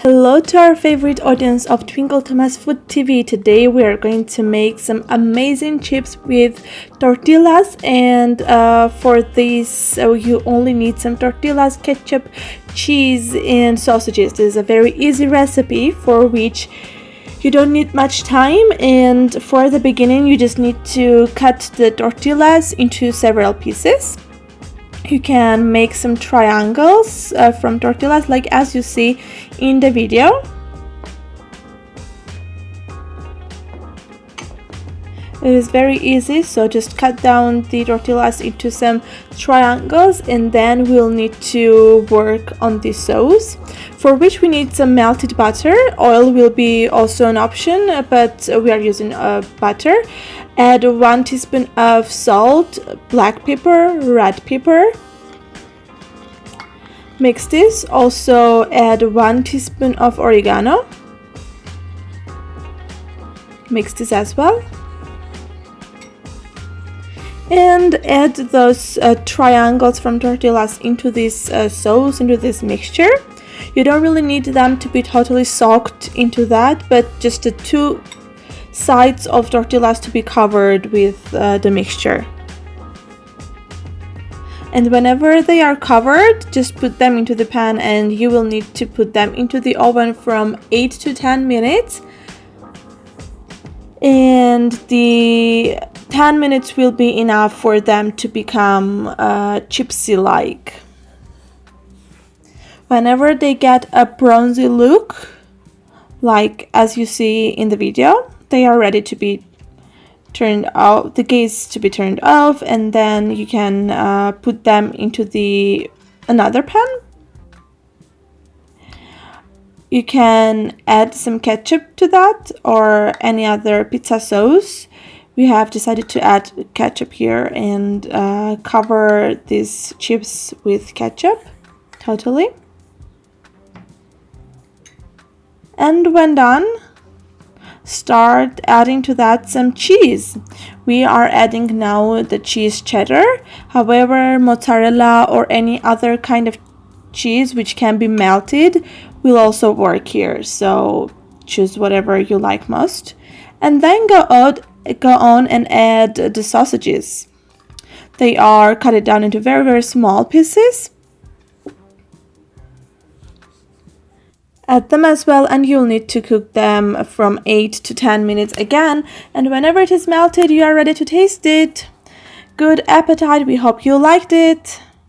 Hello to our favorite audience of Twinkle Thomas Food TV. Today we are going to make some amazing chips with tortillas, and for this you only need some tortillas, ketchup, cheese and sausages. This is a very easy recipe for which you don't need much time, and for the beginning you just need to cut the tortillas into several pieces. You can make some triangles from tortillas like as you see in the video. It is very easy, so just cut down the tortillas into some triangles, and then we'll need to work on the sauce, for which we need some melted butter. Oil will be also an option, but we are using butter. Add 1 teaspoon of salt, black pepper, red pepper. Mix this. Also add 1 teaspoon of oregano. Mix this as well. And add those triangles from tortillas into this sauce, into this mixture. You don't really need them to be totally soaked into that, but just the two sides of tortillas to be covered with the mixture. And whenever they are covered, just put them into the pan, and you will need to put them into the oven from 8 to 10 minutes. And the 10 minutes will be enough for them to become chipsy-like. Whenever they get a bronzy look, like as you see in the video, they are ready to be turned off, the gas to be turned off, and then you can put them into another pan. You can add some ketchup to that or any other pizza sauce. We have decided to add ketchup here and cover these chips with ketchup totally. And when done, start adding to that some cheese. We are adding now the cheese cheddar. However, mozzarella or any other kind of cheese which can be melted will also work here, so choose whatever you like most. And then go on and add the sausages. They are cut down into very, very small pieces. Add them as well, and you'll need to cook them from 8 to 10 minutes again, and whenever it is melted you are ready to taste it. Good appetite, we hope you liked it.